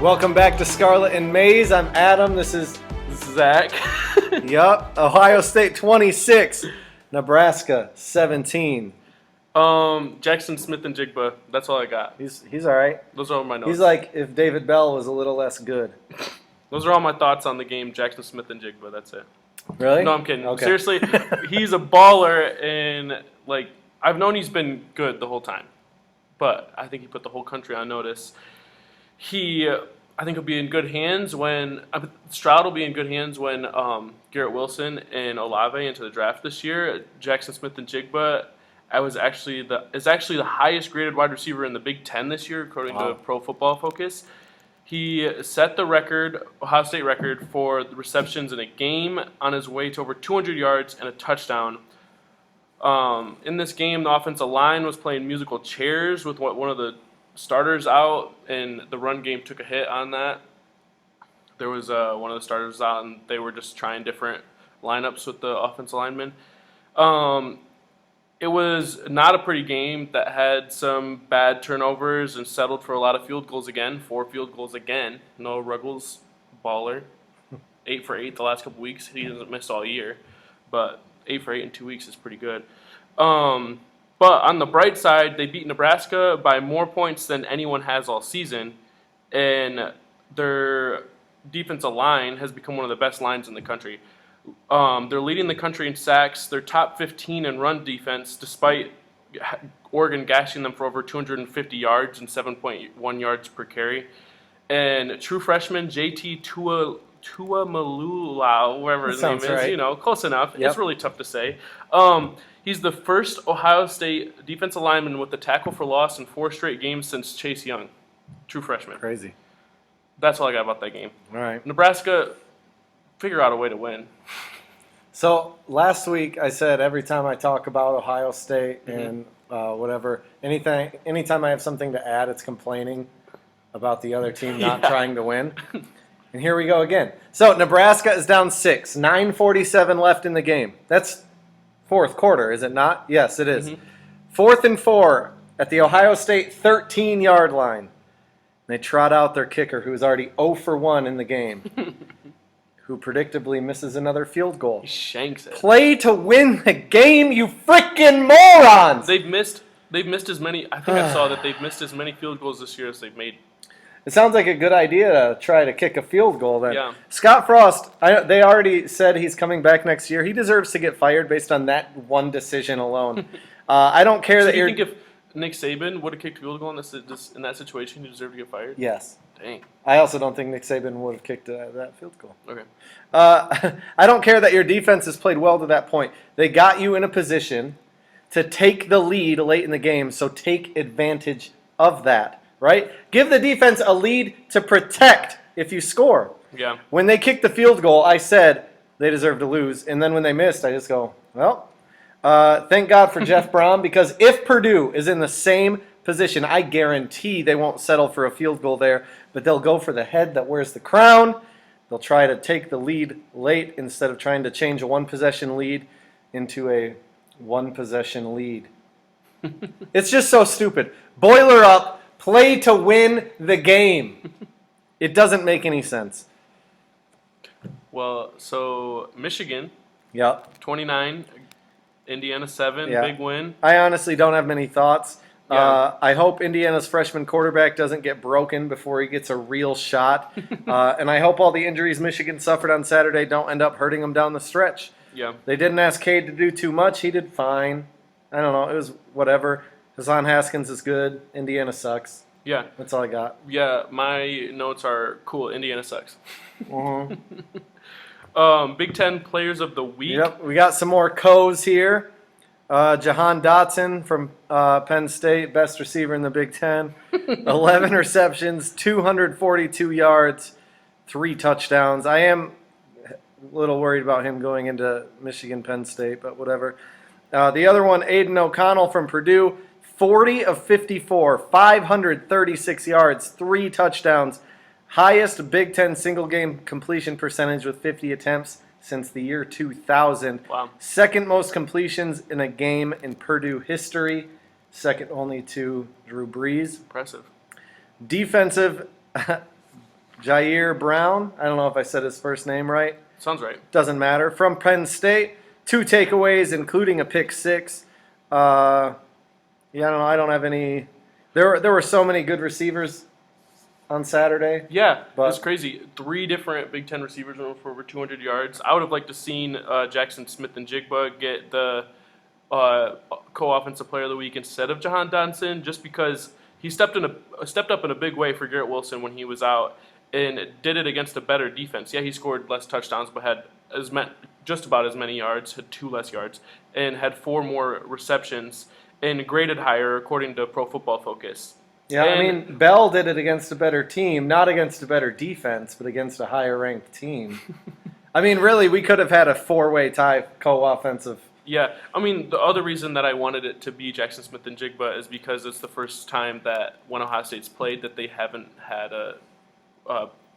Welcome back to Scarlet and Maize. I'm Adam. This is Zach. Yup. Ohio State 26, Nebraska 17. Jackson Smith and Jigba. That's all I got. He's all right. Those are all my notes. He's like if David Bell was a little less good. Those are all my thoughts on the game. Jackson Smith and Jigba. That's it. Really? No, I'm kidding. Okay. Seriously, he's a baller, and I've known he's been good the whole time, but I think he put the whole country on notice. I think he'll be in good hands when Stroud will be in good hands when Garrett Wilson and Olave into the draft this year. Jackson Smith and Jigba is actually the highest graded wide receiver in the Big Ten this year, according to Pro Football Focus. He set the Ohio State record for the receptions in a game on his way to over 200 yards and a touchdown. In this game, the offensive line was playing musical chairs with one of the starters out, and the run game took a hit on that. There was one of the starters out, and they were just trying different lineups with the offensive linemen. It was not a pretty game that had some bad turnovers and settled for a lot of field goals again. 4 field goals again. Noah Ruggles, baller. 8 for 8 the last couple weeks. He hasn't missed all year, but 8 for 8 in 2 weeks is pretty good. But on the bright side, they beat Nebraska by more points than anyone has all season, and their defensive line has become one of the best lines in the country. They're leading the country in sacks. They're top 15 in run defense, despite Oregon gashing them for over 250 yards and 7.1 yards per carry. And true freshman JT Tuamulula, whatever his name is, right. Close enough. Yep. It's really tough to say. He's the first Ohio State defensive lineman with a tackle for loss in 4 straight games since Chase Young. True freshman. Crazy. That's all I got about that game. All right. Nebraska, figure out a way to win. So last week I said every time I talk about Ohio State and whatever, anytime I have something to add, it's complaining about the other team not trying to win. And here we go again. So Nebraska is down 6, 9:47 left in the game. That's fourth quarter, is it not? Yes, it is. 4th and 4 at the Ohio State 13-yard line. They trot out their kicker, who's already 0 for 1 in the game, who predictably misses another field goal. He shanks it. Play to win the game, you freaking morons! They've missed as many. I think I saw that they've missed as many field goals this year as they've made. It sounds like a good idea to try to kick a field goal then. Yeah. Scott Frost, they already said he's coming back next year. He deserves to get fired based on that one decision alone. I don't care that you you're... think if Nick Saban would have kicked a field goal in that situation, he deserved to get fired? Yes. Dang. I also don't think Nick Saban would have kicked that field goal. Okay. I don't care that your defense has played well to that point. They got you in a position to take the lead late in the game, so take advantage of that. Right? Give the defense a lead to protect if you score. Yeah. When they kicked the field goal, I said they deserve to lose. And then when they missed, I just go, well, thank God for Jeff Brom, because if Purdue is in the same position, I guarantee they won't settle for a field goal there, but they'll go for the head that wears the crown. They'll try to take the lead late instead of trying to change a one-possession lead into a one-possession lead. It's just so stupid. Boiler up. Play to win the game. It doesn't make any sense. Well, so Michigan, Yep. 29, Indiana 7, Yeah. big win. I honestly don't have many thoughts. Yeah. I hope Indiana's freshman quarterback doesn't get broken before he gets a real shot. And I hope all the injuries Michigan suffered on Saturday don't end up hurting them down the stretch. Yeah. They didn't ask Cade to do too much. He did fine. I don't know. It was whatever. Hassan Haskins is good. Indiana sucks. Yeah. That's all I got. Yeah, my notes are cool. Indiana sucks. Mm-hmm. Big Ten Players of the Week. Yep, we got some more Co's here. Jahan Dotson from Penn State, best receiver in the Big Ten. 11 receptions, 242 yards, 3 touchdowns. I am a little worried about him going into Michigan, Penn State, but whatever. The other one, Aiden O'Connell from Purdue, 40 of 54, 536 yards, 3 touchdowns. Highest Big Ten single-game completion percentage with 50 attempts since the year 2000. Wow. Second most completions in a game in Purdue history, second only to Drew Brees. Impressive. Defensive Jair Brown. I don't know if I said his first name right. Sounds right. Doesn't matter. From Penn State, 2 takeaways, including a pick 6. I don't have any. There were so many good receivers on Saturday. Yeah, But- it's crazy. 3 different Big Ten receivers went for over 200 yards. I would have liked to seen Jackson Smith-Njigba get the co-offensive player of the week instead of Jahan Dotson, just because he stepped up in a big way for Garrett Wilson when he was out and did it against a better defense. Yeah, he scored less touchdowns, but had just about as many yards, had 2 less yards, and had 4 more receptions and graded higher according to Pro Football Focus. Yeah, I mean, Bell did it against a better team, not against a better defense, but against a higher-ranked team. I mean, really, we could have had a 4-way tie co-offensive. Yeah, I mean, the other reason that I wanted it to be Jackson Smith-Njigba is because it's the first time that when Ohio State's played that they haven't had a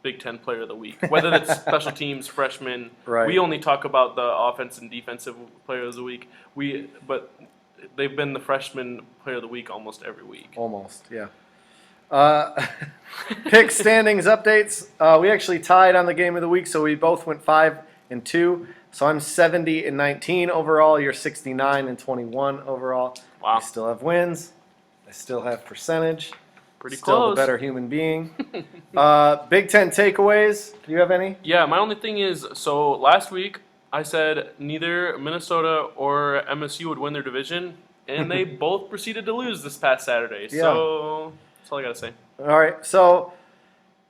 Big Ten Player of the Week. Whether that's special teams, freshman, Right. we only talk about the offense and defensive Player of the Week. But they've been the freshman Player of the Week almost every week. Almost, yeah. Pick standings updates. We actually tied on the game of the week, so we both went 5-2. So I'm 70-19 overall. You're 69-21 overall. Wow. I still have wins. I still have percentage. Pretty Still close. the better human being. Big Ten takeaways. Do you have any? Yeah, my only thing is, so last week I said neither Minnesota or MSU would win their division, and they both proceeded to lose this past Saturday. Yeah. So that's all I got to say. All right. So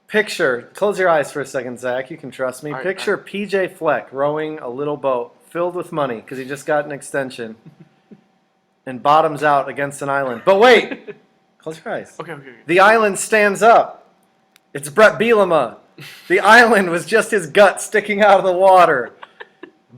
close your eyes for a second, Zach. You can trust me. All right, Picture PJ Fleck rowing a little boat filled with money because he just got an extension and bottoms out against an island. But wait. Close your eyes. Okay. The island stands up. It's Brett Bielema. The island was just his gut sticking out of the water.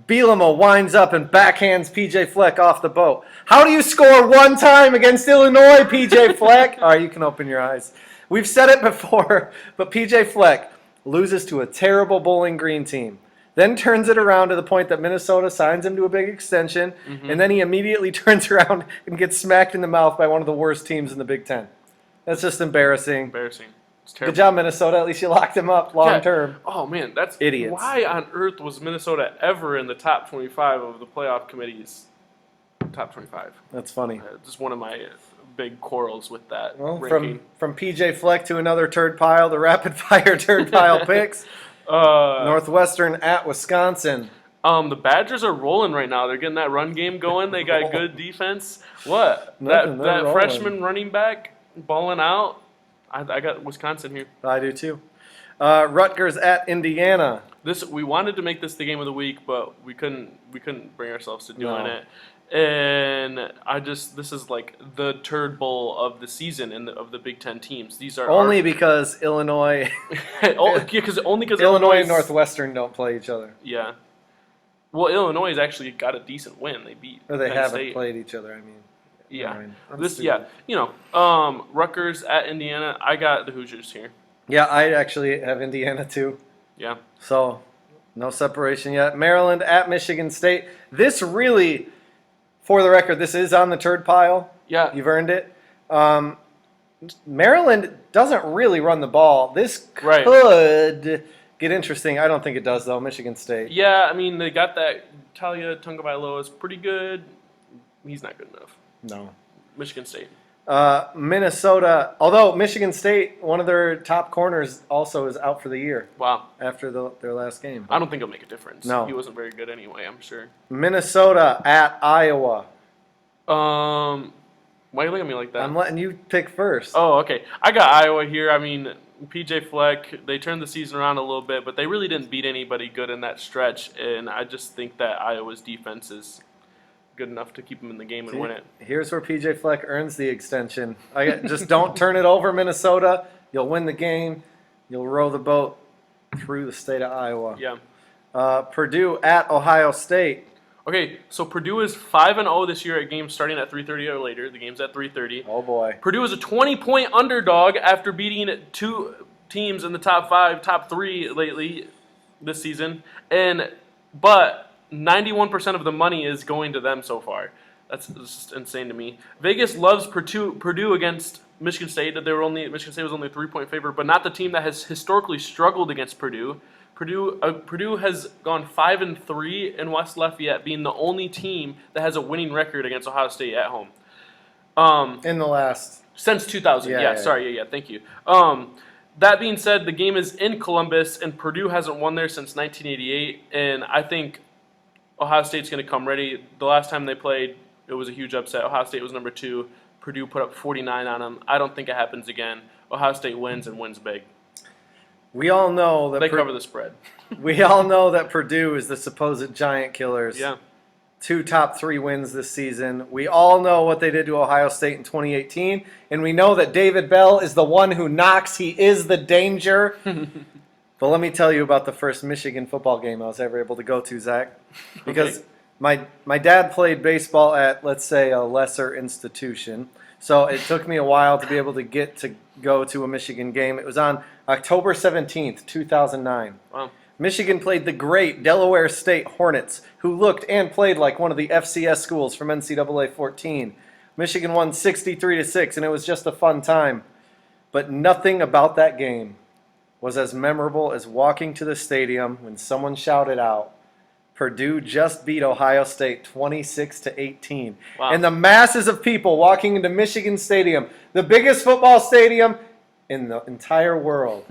Bielema winds up and backhands PJ Fleck off the boat. How do you score 1 time against Illinois, PJ Fleck? All right, you can open your eyes. We've said it before, but PJ Fleck loses to a terrible Bowling Green team. Then turns it around to the point that Minnesota signs him to a big extension, and then he immediately turns around and gets smacked in the mouth by one of the worst teams in the Big Ten. That's just embarrassing. Embarrassing. It's terrible. Good job, Minnesota. At least you locked him up long Yeah. term. Oh, man, that's Idiots. Why on earth was Minnesota ever in the top 25 of the playoff committee's top 25? That's funny. Just one of my big quarrels with that Well, ranking. from PJ Fleck to another turd pile, the rapid fire turd pile picks. Northwestern at Wisconsin. The Badgers are rolling right now. They're getting that run game going. They got good defense. What? Nothing, that they're rolling. freshman running back balling out. I got Wisconsin here. I do too. Rutgers at Indiana. We wanted to make this the game of the week, but we couldn't bring ourselves to doing No. it. And this is like the turd bowl of the season of the Big Ten teams. These are Only because Illinois, because Illinois and Northwestern don't play each other. Yeah. Well, Illinois has actually got a decent win. They beat Or they Penn haven't State. played each other, I mean. Yeah. I mean, I'm stupid. Rutgers at Indiana. I got the Hoosiers here. Yeah, I actually have Indiana too. Yeah. So, no separation yet. Maryland at Michigan State. This really, for the record, this is on the turd pile. Yeah. You've earned it. Maryland doesn't really run the ball. This Right. could get interesting. I don't think it does, though. Michigan State. Yeah, I mean, they got that. Talia Tagovailoa is pretty good. He's not good enough. No. Michigan State. Minnesota, although Michigan State, one of their top corners, also is out for the year Wow. after their last game. I don't think it'll make a difference. No. He wasn't very good anyway, I'm sure. Minnesota at Iowa. Why are you looking at me like that? I'm letting you pick first. Oh, okay. I got Iowa here. I mean, PJ Fleck, they turned the season around a little bit, but they really didn't beat anybody good in that stretch, and I just think that Iowa's defense is good enough to keep them in the game and win it. Here's where PJ Fleck earns the extension. Just don't turn it over, Minnesota. You'll win the game. You'll row the boat through the state of Iowa. Yeah. Purdue at Ohio State. Okay, so Purdue is 5-0 this year at games starting at 3:30 or later. The game's at 3:30. Oh, boy. Purdue is a 20-point underdog after beating 2 teams in the top 5, top 3 lately this season. But 91% of the money is going to them so far. That's just insane to me. Vegas loves Purdue against Michigan State Michigan State was only a 3-point favorite, but not the team that has historically struggled against Purdue. Purdue has gone 5-3 in West Lafayette, being the only team that has a winning record against Ohio State at home. In the last Since 2000. Yeah, thank you. That being said, the game is in Columbus, and Purdue hasn't won there since 1988, and I think Ohio State's going to come ready. The last time they played, it was a huge upset. Ohio State was number 2. Purdue put up 49 on them. I don't think it happens again. Ohio State wins and wins big. We all know that They cover the spread. We all know that Purdue is the supposed giant killers. Yeah. 2 top 3 wins this season. We all know what they did to Ohio State in 2018, and we know that David Bell is the one who knocks. He is the danger. But let me tell you about the first Michigan football game I was ever able to go to, Zach. Because my dad played baseball at, let's say, a lesser institution. So it took me a while to be able to get to go to a Michigan game. It was on October 17th, 2009. Wow. Michigan played the great Delaware State Hornets, who looked and played like one of the FCS schools from NCAA 14. Michigan won 63-6, and it was just a fun time. But nothing about that game was as memorable as walking to the stadium when someone shouted out, Purdue just beat Ohio State 26-18. Wow. And the masses of people walking into Michigan Stadium, the biggest football stadium in the entire world.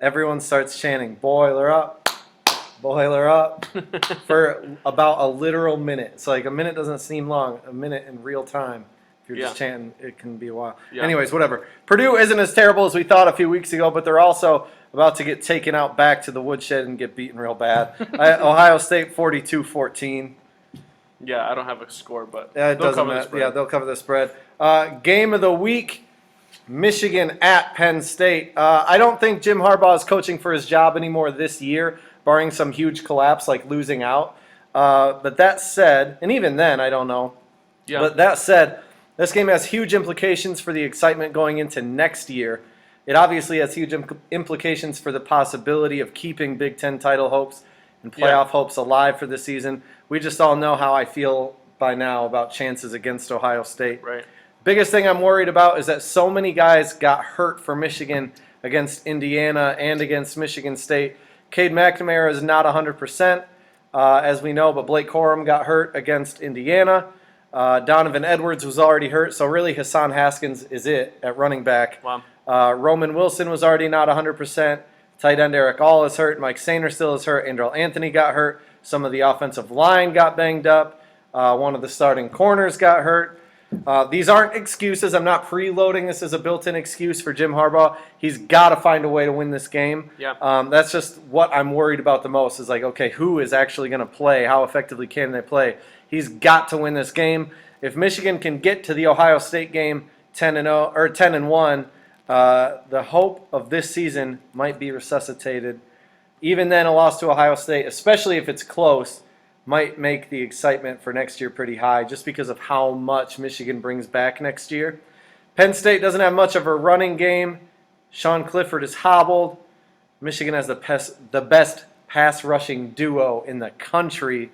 Everyone starts chanting, boiler up, for about a literal minute. It's like a minute doesn't seem long, a minute in real time. If you're just chanting, it can be a while. Yeah. Anyways, whatever. Purdue isn't as terrible as we thought a few weeks ago, but they're also about to get taken out back to the woodshed and get beaten real bad. Ohio State 42-14. Yeah, I don't have a score, but It they'll doesn't cover the matter. spread. Yeah, they'll cover the spread. Game of the week, Michigan at Penn State. I don't think Jim Harbaugh is coaching for his job anymore this year, barring some huge collapse like losing out. But that said, and even then, I don't know. Yeah. But that said, this game has huge implications for the excitement going into next year. It obviously has huge implications for the possibility of keeping Big Ten title hopes and playoff hopes alive for the season. We just all know how I feel by now about chances against Ohio State. Right. Biggest thing I'm worried about is that so many guys got hurt for Michigan against Indiana and against Michigan State. Cade McNamara is not 100%, as we know, but Blake Corum got hurt against Indiana. Donovan Edwards was already hurt, so really Hassan Haskins is it at running back. Wow. Roman Wilson was already not 100%. Tight end Eric All is hurt. Mike Sainer still is hurt. Andrel Anthony got hurt. Some of the offensive line got banged up. One of the starting corners got hurt. These aren't excuses. I'm not preloading this as a built-in excuse for Jim Harbaugh. He's got to find a way to win this game. Yeah. That's just what I'm worried about the most is like, okay, who is actually going to play? How effectively can they play? He's got to win this game. If Michigan can get to the Ohio State game 10-0 or 10-1, the hope of this season might be resuscitated. Even then, a loss to Ohio State, especially if it's close, might make the excitement for next year pretty high just because of how much Michigan brings back next year. Penn State doesn't have much of a running game. Sean Clifford is hobbled. Michigan has the best pass rushing duo in the country.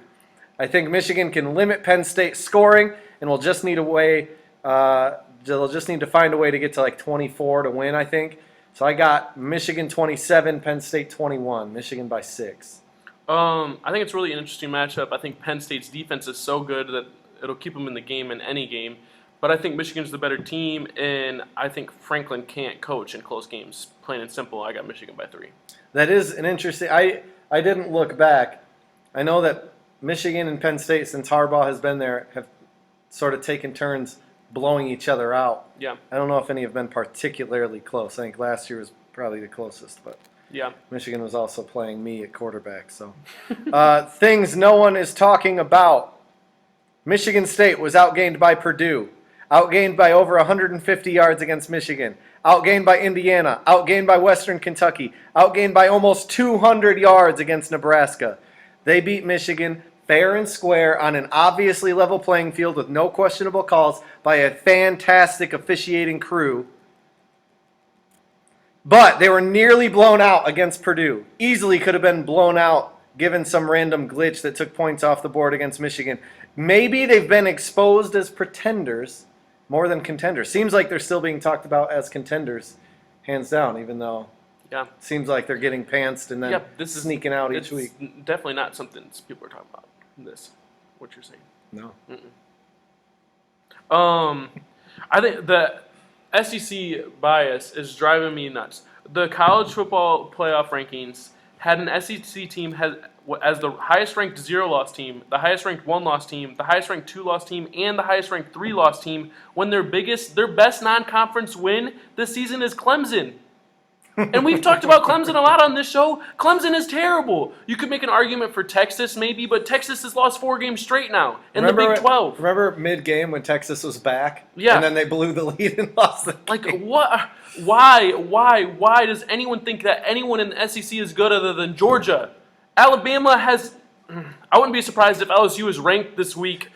I think Michigan can limit Penn State scoring, and will just need a way. They'll just need to find a way to get to like 24 to win, I think. So I got Michigan 27, Penn State 21. Michigan by 6. I think it's really an interesting matchup. I think Penn State's defense is so good that it'll keep them in the game in any game. But I think Michigan's the better team, and I think Franklin can't coach in close games. Plain and simple, I got Michigan by 3. That is an interesting. I didn't look back. I know that Michigan and Penn State, since Harbaugh has been there, have sort of taken turns blowing each other out. Yeah. I don't know if any have been particularly close. I think last year was probably the closest, but Yeah. Michigan was also playing me at quarterback. So things no one is talking about. Michigan State was outgained by Purdue, outgained by over 150 yards against Michigan, outgained by Indiana, outgained by Western Kentucky, outgained by almost 200 yards against Nebraska. They beat Michigan fair and square on an obviously level playing field with no questionable calls by a fantastic officiating crew. But they were nearly blown out against Purdue. Easily could have been blown out given some random glitch that took points off the board against Michigan. Maybe they've been exposed as pretenders more than contenders. Seems like they're still being talked about as contenders, hands down, even though Yeah. it seems like they're getting pantsed and then Yep, this is sneaking out each week. Definitely not something people are talking about. What you're saying. No. I think the SEC bias is driving me nuts. The college football playoff rankings had an SEC team as the highest ranked 0-loss team, the highest ranked 1-loss team, the highest ranked 2-loss team, and the highest ranked 3-loss team when their best non-conference win this season is Clemson. And we've talked about Clemson a lot on this show. Clemson is terrible. You could make an argument for Texas maybe, but Texas has lost 4 games straight now in the Big 12. Remember mid-game when Texas was back? Yeah. And then they blew the lead and lost the game. Like, what? Why does anyone think that anyone in the SEC is good other than Georgia? Alabama has... I wouldn't be surprised if LSU is ranked this week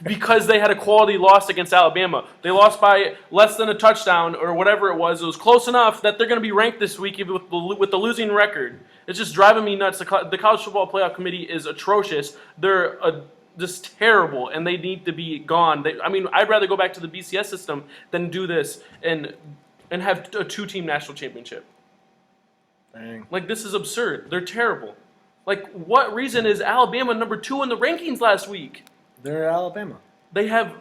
because they had a quality loss against Alabama. They lost by less than a touchdown or whatever it was. It was close enough that they're going to be ranked this week even with the losing record. It's just driving me nuts. The College Football Playoff Committee is atrocious. They're just terrible, and they need to be gone. I'd rather go back to the BCS system than do this and have a 2-team national championship. Dang. Like, this is absurd. They're terrible. Like, what reason is Alabama number 2 in the rankings last week? They're Alabama. They have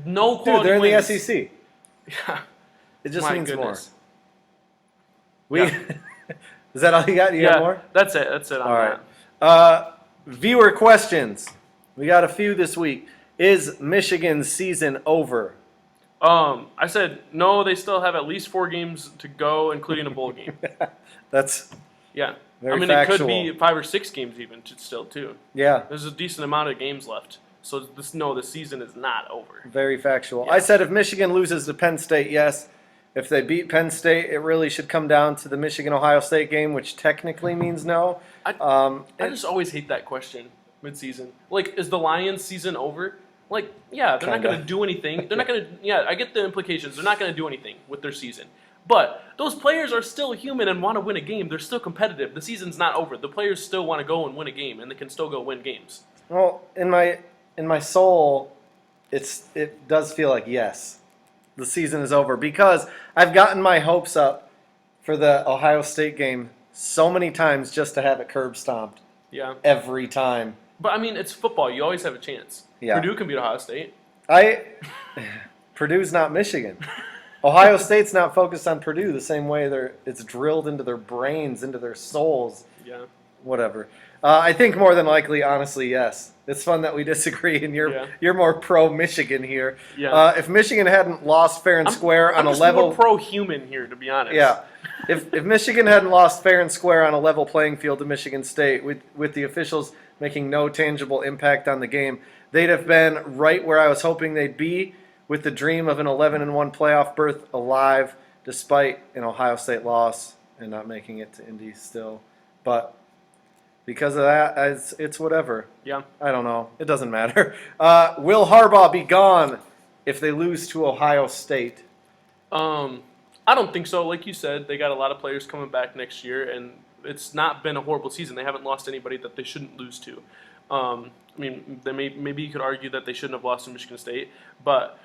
no quality Dude, they're in wins. the SEC. Yeah. It just My means goodness. more. Is that all you got? You got more? That's it. That's it on All that. right. Viewer questions. We got a few this week. Is Michigan's season over? I said, no, they still have at least 4 games to go, including a bowl game. That's Yeah. very it factual. could be 5 or 6 games even still, too. Yeah, There's a decent amount of games left. So, the season is not over. very factual. Yeah. I said if Michigan loses to Penn State, yes. If they beat Penn State, it really should come down to the Michigan-Ohio State game, which technically means no. I just always hate that question mid-season. Like, is the Lions' season over? Like, yeah, they're not Kinda. going to do anything. They're not going to, yeah, I get the implications. They're not going to do anything with their season. But those players are still human and want to win a game. They're still competitive. The season's not over. The players still want to go and win a game, and they can still go win games. Well, in my soul, it does feel like yes, the season is over because I've gotten my hopes up for the Ohio State game so many times just to have it curb stomped Yeah. every time. But, it's football. You always have a chance. Yeah. Purdue can beat Ohio State. Purdue's not Michigan. Ohio State's not focused on Purdue the same way it's drilled into their brains, into their souls. Yeah. Whatever. I think more than likely, honestly, yes. It's fun that we disagree, and you're more pro Michigan here. Yeah. If Michigan hadn't lost fair and square on I'm a level, more pro-human here, to be honest. yeah. If Michigan hadn't lost fair and square on a level playing field to Michigan State, with the officials making no tangible impact on the game, they'd have been right where I was hoping they'd be, with the dream of an 11-1 playoff berth alive, despite an Ohio State loss and not making it to Indy still. But because of that, it's whatever. Yeah. I don't know. It doesn't matter. Will Harbaugh be gone if they lose to Ohio State? I don't think so. Like you said, they got a lot of players coming back next year, and it's not been a horrible season. They haven't lost anybody that they shouldn't lose to. Maybe you could argue that they shouldn't have lost to Michigan State, but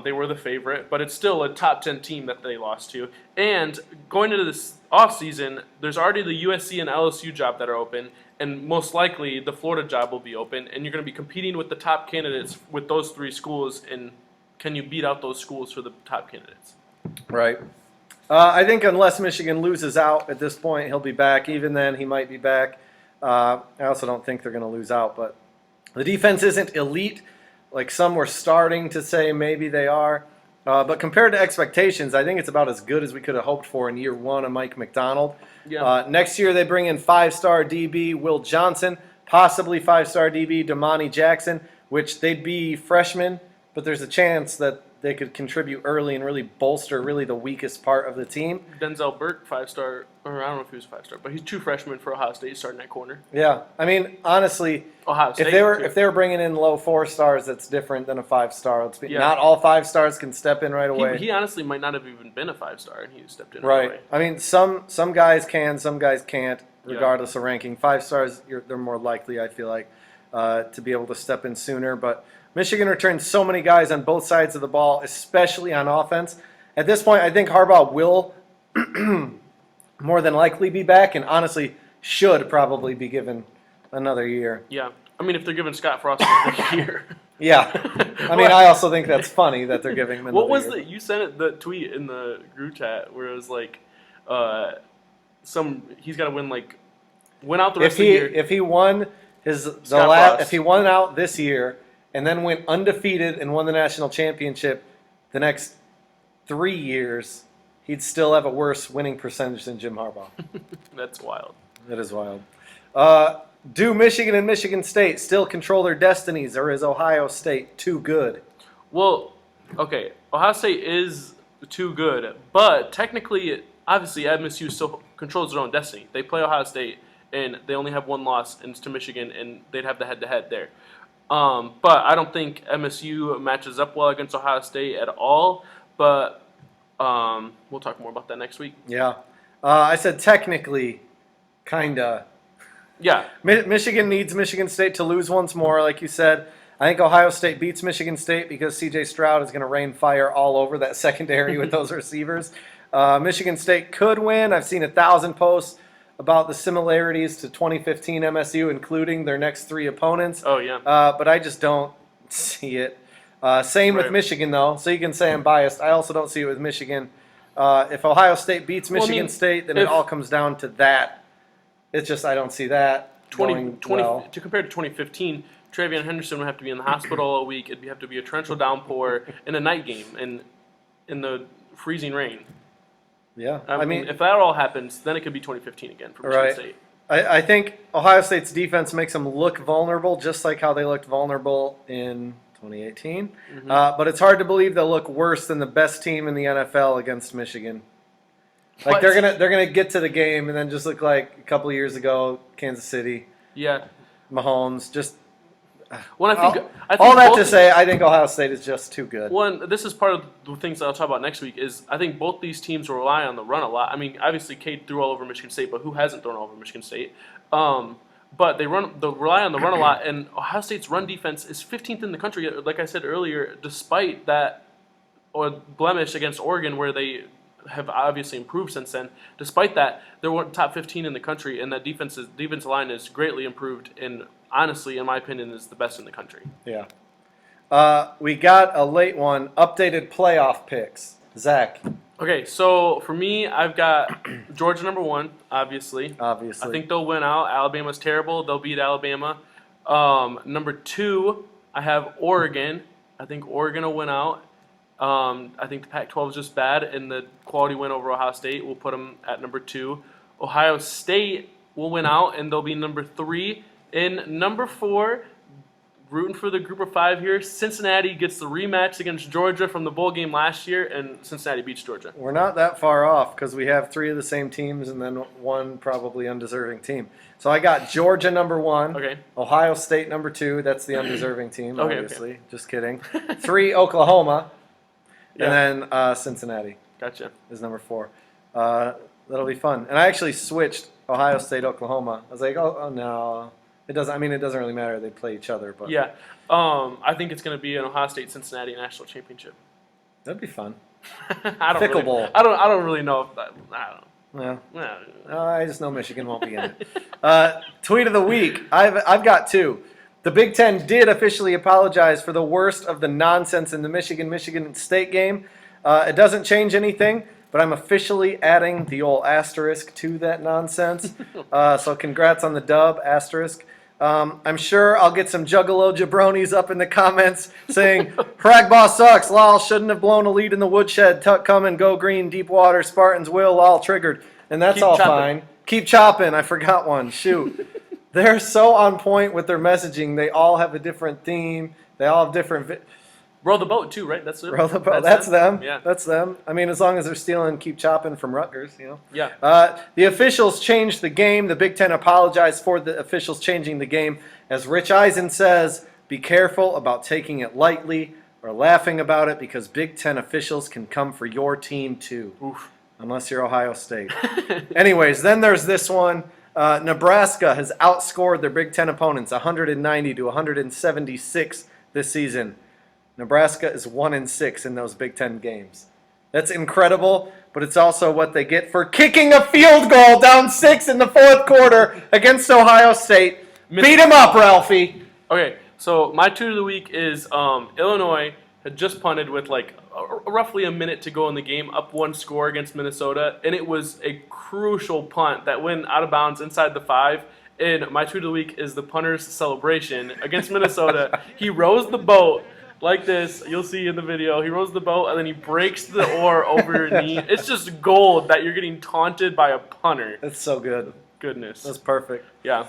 they were the favorite. But it's still a top 10 team that they lost to. And going into this offseason, there's already the USC and LSU job that are open, and most likely the Florida job will be open, and you're going to be competing with the top candidates with those 3 schools, and can you beat out those schools for the top candidates? Right. I think unless Michigan loses out at this point, he'll be back. Even then, he might be back. I also don't think they're going to lose out. But the defense isn't elite, like some were starting to say maybe they are. But compared to expectations, I think it's about as good as we could have hoped for in year 1 of Mike McDonald. Yeah. Next year, they bring in 5-star DB Will Johnson, possibly 5-star DB Damani Jackson, which they'd be freshmen, but there's a chance that they could contribute early and really bolster really the weakest part of the team. Denzel Burke, 5-star, or I don't know if he was 5-star, but he's true freshman for Ohio State starting at corner. Yeah, I mean, honestly, Ohio State, if they were bringing in low 4 stars, that's different than a 5-star. Yeah. Not all 5 stars can step in right away. He honestly might not have even been a 5-star, and he stepped in right. away. I mean, some guys can, some guys can't, Yeah. regardless of ranking. 5 stars, they're more likely, I feel like. to be able to step in sooner. But Michigan returned so many guys on both sides of the ball, especially on offense. At this point, I think Harbaugh will more than likely be back, and honestly should probably be given another year. Yeah. I mean, if they're giving Scott Frost another year. Yeah. I mean, I also think that's funny that they're giving him another What was year. you sent it the tweet in the group chat where it was like, he's got to win out the rest of the year. If he won if he won out this year and then went undefeated and won the national championship the next 3 years, he'd still have a worse winning percentage than Jim Harbaugh. That's wild. That is wild. Do Michigan and Michigan State still control their destinies, or is Ohio State too good? Well, okay, Ohio State is too good, but technically, obviously, MSU still controls their own destiny. They play Ohio State, and they only have one loss, and it's to Michigan, and they'd have the head-to-head there. But I don't think MSU matches up well against Ohio State at all, but we'll talk more about that next week. Yeah. I said technically, kind of. Yeah. Michigan needs Michigan State to lose once more, like you said. I think Ohio State beats Michigan State because C.J. Stroud is going to rain fire all over that secondary with those receivers. Michigan State could win. I've seen 1,000 posts about the similarities to 2015 MSU, including their next 3 opponents. Oh, yeah. But I just don't see it. Same with Michigan, though, so you can say I'm biased. I also don't see it with Michigan. If Ohio State beats Michigan State, then it all comes down to that. It's just I don't see that going well. To compare to 2015, Travion Henderson would have to be in the hospital a week. It'd have to be a torrential downpour in a night game and in the freezing rain. Yeah, I mean, if that all happens, then it could be 2015 again for Michigan State. I think Ohio State's defense makes them look vulnerable, just like how they looked vulnerable in 2018. Mm-hmm. But it's hard to believe they'll look worse than the best team in the NFL against Michigan. Like they're gonna get to the game and then just look like a couple of years ago, Kansas City. Yeah. Mahomes. Just Well, I think all that to say, I think Ohio State is just too good. One, this is part of the things that I'll talk about next week. Is I think both these teams will rely on the run a lot. I mean, obviously, Cade threw all over Michigan State, but who hasn't thrown all over Michigan State? But they rely on the run a lot, and Ohio State's run defense is 15th in the country. Like I said earlier, despite that or blemish against Oregon, where they have obviously improved since then. Despite that, they're top 15 in the country, and that defensive line is greatly improved, and honestly, in my opinion, is the best in the country. Yeah. We got a late one. Updated playoff picks. Zach. Okay, so for me, I've got Georgia number 1, obviously. I think they'll win out. Alabama's terrible. They'll beat Alabama. Number 2, I have Oregon. I think Oregon will win out. I think the Pac-12 is just bad, and the quality win over Ohio State will put them at number 2. Ohio State will win out, and they'll be number 3. In number 4, rooting for the group of 5 here, Cincinnati gets the rematch against Georgia from the bowl game last year, and Cincinnati beats Georgia. We're not that far off because we have 3 of the same teams and then one probably undeserving team. So I got Georgia number 1, Ohio State number 2. That's the undeserving team, obviously. Okay. Just kidding. 3, Oklahoma. And then Cincinnati. Gotcha. Is number 4. That'll be fun. And I actually switched Ohio State, Oklahoma. I was like, oh no, it doesn't. I mean, it doesn't really matter. They play each other, but yeah. I think it's going to be an Ohio State Cincinnati national championship. That'd be fun. Fickle bowl. I don't really know if that. I don't know. Yeah. I just know Michigan won't be in it. Tweet of the week. I've got 2. The Big Ten did officially apologize for the worst of the nonsense in the Michigan State game. It doesn't change anything, but I'm officially adding the old asterisk to that nonsense. So congrats on the dub, asterisk. I'm sure I'll get some Juggalo jabronis up in the comments saying, Harbaugh sucks, lol, shouldn't have blown a lead in the woodshed, tuck coming, go green, deep water, Spartans will, lol, triggered. And that's all fine. Keep chopping, I forgot one, shoot. They're so on point with their messaging. They all have a different theme. They all have different... Row the boat, too, right? That's it. Row the boat. That's them. Yeah. That's them. I mean, as long as they're stealing Keep Chopping from Rutgers, you know. Yeah. The officials changed the game. The Big Ten apologized for the officials changing the game. As Rich Eisen says, be careful about taking it lightly or laughing about it because Big Ten officials can come for your team, too. Oof. Unless you're Ohio State. Anyways, then there's this one. Nebraska has outscored their Big Ten opponents 190 to 176 this season. Nebraska is 1-6 in those Big Ten games. That's incredible, but it's also what they get for kicking a field goal down 6 in the fourth quarter against Ohio State. Beat them up, Ralphie. Okay, so my tweet of the week is Illinois had just punted with like roughly a minute to go in the game, up 1 score against Minnesota, and it was a crucial punt that went out of bounds inside the 5. And my tweet of the week is the punter's celebration against Minnesota. He rows the boat like this. You'll see in the video. He rows the boat, and then he breaks the oar over your knee. It's just gold that you're getting taunted by a punter. That's so good. Goodness. That's perfect. Yeah.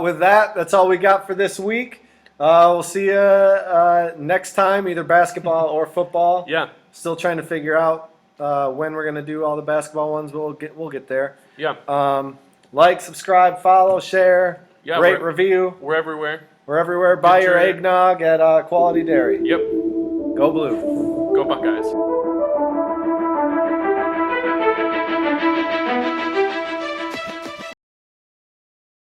With that, that's all we got for this week. We'll see you next time, either basketball or football. Yeah. Still trying to figure out when we're going to do all the basketball ones. We'll get there. Yeah. Like, subscribe, follow, share, rate, review. We're everywhere. We're everywhere. Buy your eggnog at Quality Dairy. Yep. Go Blue. Go Buckeyes.